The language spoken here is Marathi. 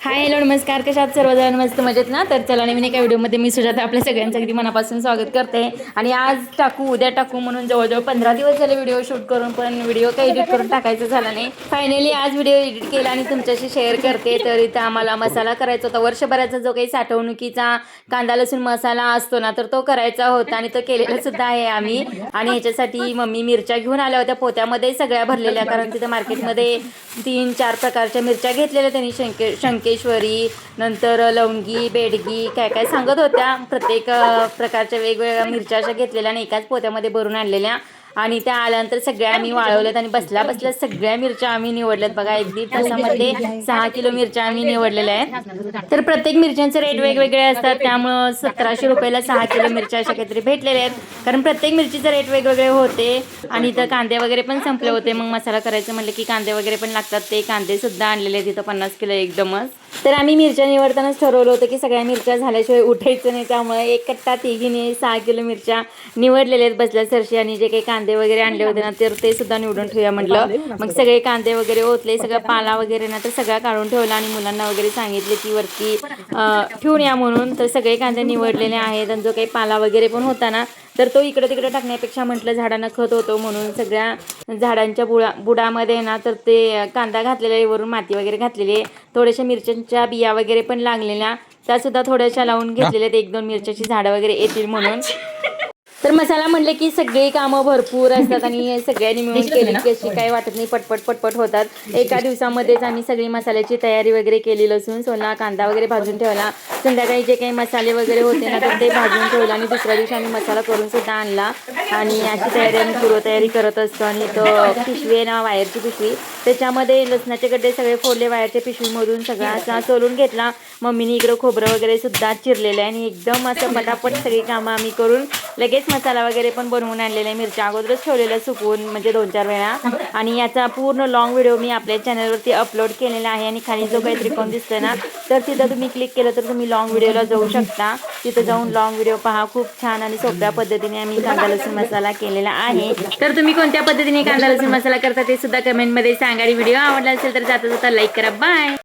हाय हॅलो नमस्कार, कशात सर्वजण मस्त मजेत ना. तर चला नवीन एका व्हिडिओमध्ये मी सुजाता आपल्या सगळ्यांचं अगदी मनापासून स्वागत करते. आणि आज टाकू उद्या टाकू म्हणून जवळजवळ 15 दिवस झाले व्हिडिओ शूट करून, पण व्हिडिओ काही एडिट करून टाकायचं झालं नाही. फायनली आज व्हिडिओ एडिट केला आणि तुमच्याशी शेअर करते. तर इथं आम्हाला मसाला करायचा होता. वर्षभराचा जो काही साठवणुकीचा कांदा लसूण मसाला असतो ना, तर तो करायचा होता आणि तो केलेला सुद्धा आहे आम्ही. आणि ह्याच्यासाठी मम्मी मिरच्या घेऊन आल्या होत्या पोत्यामध्ये सगळ्या भरलेल्या, कारण तिथं मार्केटमध्ये 3-4 प्रकारच्या मिरच्या घेतलेल्या त्यांनी, शंकेश्वरी, नंतर लवंगी, बेडगी, काय काय सांगत होत्या. प्रत्येक प्रकारच्या वेगवेगळ्या मिरच्या अशा घेतलेल्या आणि एकाच पोत्यामध्ये भरून आणलेल्या. आणि त्या आल्यानंतर सगळ्या आम्ही वाळवल्यात आणि बसल्या बसल्या सगळ्या मिरच्या आम्ही निवडल्यात बघा. 1-1.5 तासामध्ये 6 किलो मिरच्या आम्ही निवडलेल्या आहेत. तर प्रत्येक मिरच्यांचे रेट वेगवेगळे असतात, त्यामुळं 1700 रुपयाला 6 किलो मिरच्या अशा काहीतरी भेटलेल्या आहेत, कारण प्रत्येक मिरचीचे रेट वेगवेगळे होते. आणि इथं कांदे वगैरे पण संपले होते. मग मसाला करायचं म्हटलं की कांदे वगैरे पण लागतात. ते कांदे सुद्धा आणलेले आहेत इथं 50 किलो एकदमच. तर आम्ही मिरच्या निवडतानाच ठरवलं होतं की सगळ्या मिरच्या झाल्याशिवाय उठायचं नाही, त्यामुळे एक कट्टा तिघीने 6 किलो मिरच्या निवडलेल्या आहेत बसल्या सरशी. आणि जे काही कांदे वगैरे आणले होते ना, तर ते सुद्धा निवडून ठेवूया म्हटलं. मग सगळे कांदे वगैरे ओतले, सगळं पाला वगैरे ना तर सगळा काढून ठेवला आणि मुलांना वगैरे सांगितले की वरती ठेवून या म्हणून. तर सगळे कांदे निवडलेले आहेत. आणि जो काही पाला वगैरे पण होता ना, तर तो इकडे तिकडे टाकण्यापेक्षा म्हटलं झाडांना खत होतो म्हणून सगळ्या झाडांच्या बुडामध्ये ना तर ते कांदा घातलेला, वरून माती वगैरे घातलेली आहे. थोड्याशा मिरच्यांच्या बिया वगैरे पण लागलेल्या, त्यासुद्धा थोड्याशा लावून घेतलेल्या आहेत. 1-2 मिरच्याची झाडं वगैरे येतील म्हणून. तर मसाला म्हटलं की सगळी कामं भरपूर असतात आणि सगळ्यांनी मिळून केली की अशी काही वाटत नाही, पटपट पटपट होतात. एका दिवसामध्येच आम्ही सगळी मसाल्याची तयारी वगैरे केली. लसूण सोलला, कांदा वगैरे भाजून ठेवला, संध्याकाळी जे काही मसाले वगैरे होते ना तर ते भाजून ठेवलं आणि दुसऱ्या दिवशी आम्ही मसाला करून सुद्धा आणला. आणि अशी तयारी आम्ही पूर्वतयारी करत असतो. आणि तो पिशवी आहे ना, वायरची पिशवी, त्याच्यामध्ये लसणाचे गड्डे सगळे फोडले, वायरच्या पिशवीमधून सगळा असा सोलून घेतला. मम्मीने इकडं खोबरं वगैरे सुद्धा चिरलेलं आहे आणि एकदम असं पटापट सगळी कामं आम्ही करून लगेच मसाला वगैरे पण बनवून आणलेला आहे. मिरच्या अगोदरच ठेवलेल्या सुकवून, म्हणजे 2-4 वेळा. आणि याचा पूर्ण लॉंग व्हिडिओ मी आपल्या चॅनलवरती अपलोड केलेला आहे. आणि खाली जो काही त्रिकोण दिसतोय ना, तर तिथं तुम्ही क्लिक केलं तर तुम्ही लॉंग व्हिडिओला जाऊ शकता. तिथं जाऊन लॉंग व्हिडिओ पहा. खूप छान आणि सोप्या पद्धतीने आम्ही कांदा लसूण मसाला केलेला आहे. तर तुम्ही कोणत्या पद्धतीने कांदा लसूण मसाला करता ते सुद्धा कमेंटमध्ये सांगा. आणि व्हिडिओ आवडला असेल तर जाता जाता लाईक करा. बाय.